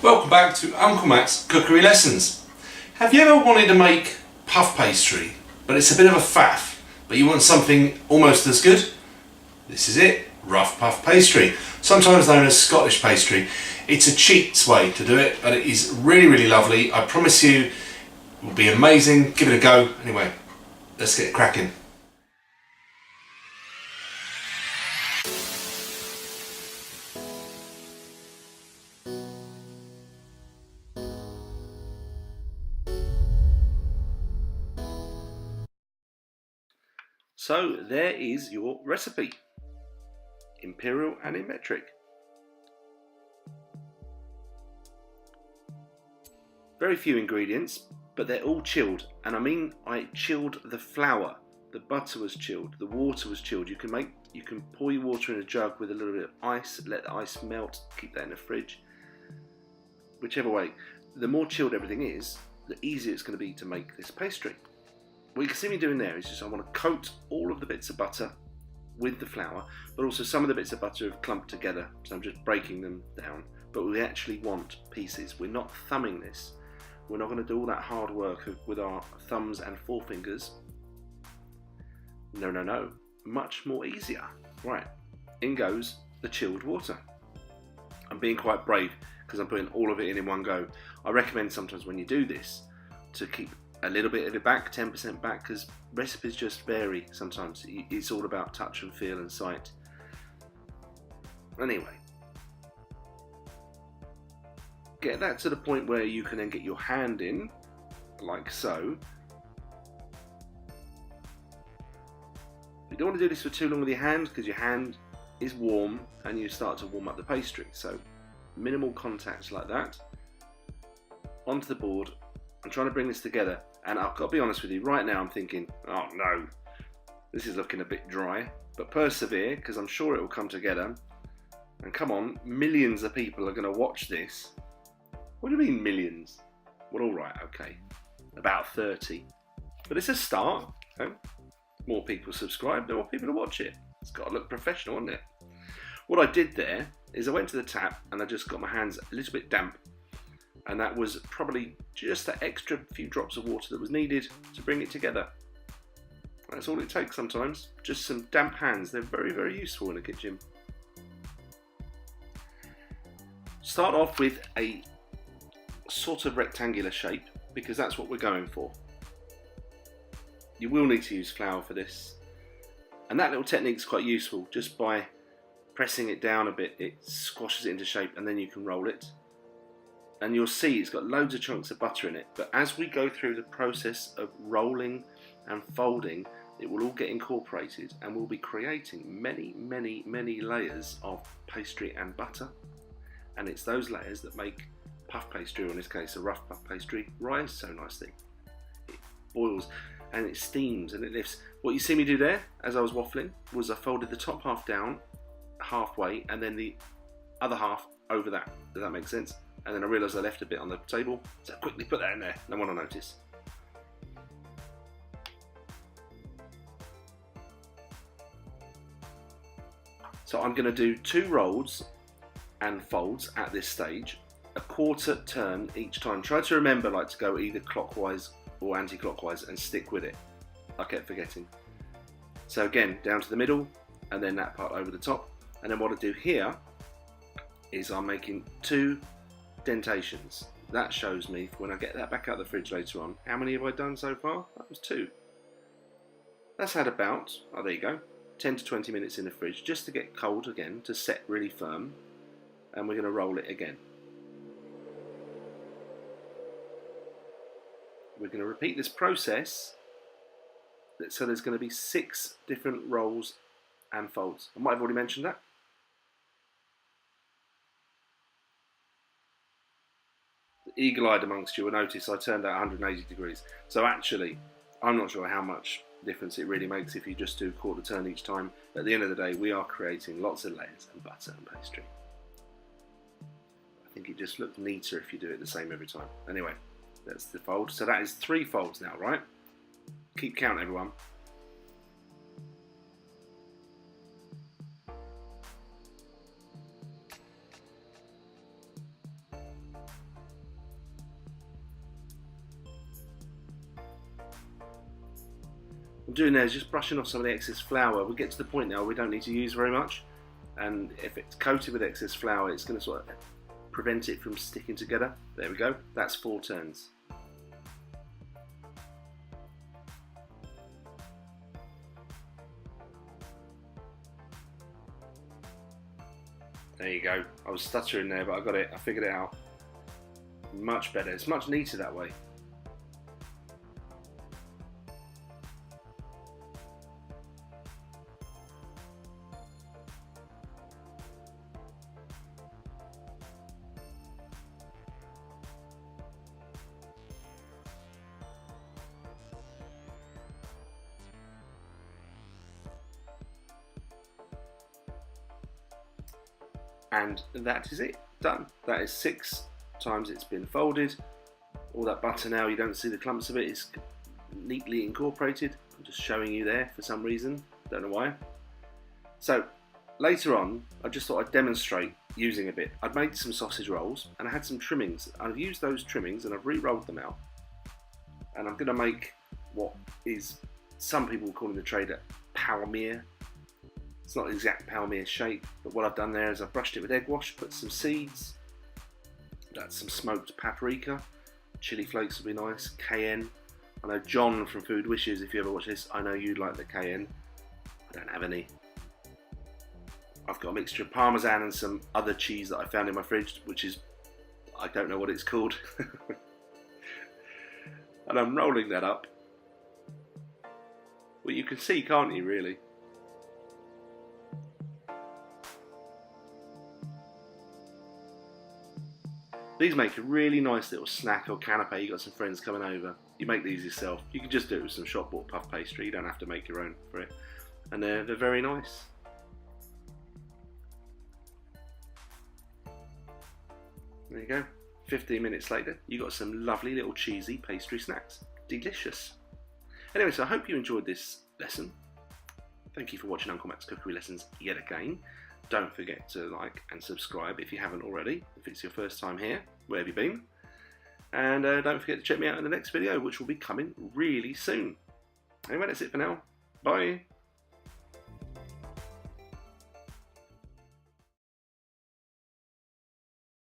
Welcome back to Uncle Matt's Cookery Lessons. Have you ever wanted to make puff pastry, but it's a bit of a faff, but you want something almost as good? This is it, Rough Puff Pastry, sometimes known as Scottish pastry. It's a cheats way to do it, but it is really lovely. I promise you it will be amazing. Give it a go. Anyway, let's get cracking. So there is your recipe, imperial and in metric. Very few ingredients, but they're all chilled, and I chilled the flour. The butter was chilled, the water was chilled. You can pour your water in a jug with a little bit of ice, let the ice melt, keep that in the fridge. Whichever way, the more chilled everything is, the easier it's going to be to make this pastry. What you can see me doing there is just I want to coat all of the bits of butter with the flour, but also some of the bits of butter have clumped together, so I'm just breaking them down. But we actually want pieces. We're not thumbing this. We're not going to do all that hard work with our thumbs and forefingers. No. Much more easier. Right, in goes the chilled water. I'm being quite brave because I'm putting all of it in one go. I recommend sometimes when you do this to keep a little bit of it back, 10% back, because recipes just vary sometimes. It's all about touch and feel and sight. Anyway, get that to the point where you can then get your hand in, like so. You don't want to do this for too long with your hand, because your hand is warm and you start to warm up the pastry. So minimal contact like that. Onto the board. I'm trying to bring this together, and I've got to be honest with you, right now I'm thinking, oh no, this is looking a bit dry, but persevere, because I'm sure it will come together. And come on, millions of people are going to watch this. What do you mean millions? Well, all right, okay, about 30, but it's a start. Okay? More people subscribe, the more people to watch it. It's got to look professional, hasn't it? What I did there is I went to the tap and I just got my hands a little bit damp. And that was probably just that extra few drops of water that was needed to bring it together. That's all it takes sometimes. Just some damp hands. They're very useful in a kitchen. Start off with a sort of rectangular shape, because that's what we're going for. You will need to use flour for this. And that little technique is quite useful. Just by pressing it down a bit, it squashes it into shape, and then you can roll it. And you'll see it's got loads of chunks of butter in it, but as we go through the process of rolling and folding, it will all get incorporated, and we'll be creating many layers of pastry and butter. And it's those layers that make puff pastry, or in this case a rough puff pastry, rise so nicely. It boils and it steams and it lifts. What you see me do there as I was waffling was I folded the top half down halfway and then the other half over that. Does that make sense? And then I realised I left a bit on the table, so I quickly put that in there, no one will notice. So I'm going to do 2 rolls and folds at this stage, a quarter turn each time. Try to remember to go either clockwise or anti-clockwise and stick with it. I kept forgetting. So again, down to the middle and then that part over the top. And then what I do here is I'm making 2 dentations. That shows me, when I get that back out of the fridge later on, how many have I done so far? That was 2. That's had about, oh there you go, 10 to 20 minutes in the fridge just to get cold again, to set really firm, and we're going to roll it again. We're going to repeat this process, so there's going to be 6 different rolls and folds. I might have already mentioned that. Eagle-eyed amongst you will notice I turned out 180 degrees. So actually, I'm not sure how much difference it really makes if you just do quarter turn each time. At the end of the day, we are creating lots of layers and butter and pastry. I think it just looks neater if you do it the same every time. Anyway, that's the fold. So that is 3 folds now, right? Keep count, everyone. I'm doing there is just brushing off some of the excess flour. We'll get to the point now we don't need to use very much, and if it's coated with excess flour, it's going to sort of prevent it from sticking together. There we go, that's 4 turns. There you go. I was stuttering there, but I got it. I figured it out. Much better. It's much neater that way. And that is it, done. That is 6 times it's been folded. All that butter now, you don't see the clumps of it, it's neatly incorporated. I'm just showing you there for some reason, don't know why. So later on, I just thought I'd demonstrate using a bit. I'd made some sausage rolls and I had some trimmings. I've used those trimmings and I've re-rolled them out. And I'm gonna make what is, some people call in the trade a palmier. It's not the exact palmier shape, but what I've done there is I've brushed it with egg wash, put some seeds, that's some smoked paprika, chili flakes would be nice, cayenne. I know John from Food Wishes, if you ever watch this, I know you'd like the cayenne. I don't have any. I've got a mixture of parmesan and some other cheese that I found in my fridge, which is, I don't know what it's called. And I'm rolling that up. Well, you can see, can't you, really? These make a really nice little snack or canapé. You got some friends coming over. You make these yourself. You can just do it with some shop bought puff pastry. You don't have to make your own for it. And they're very nice. There you go. 15 minutes later, you got some lovely little cheesy pastry snacks. Delicious. Anyway, so I hope you enjoyed this lesson. Thank you for watching Uncle Matt's Cookery Lessons yet again. Don't forget to like and subscribe if you haven't already, if it's your first time here. Where have you been? And don't forget to check me out in the next video, which will be coming really soon. Anyway, that's it for now. Bye.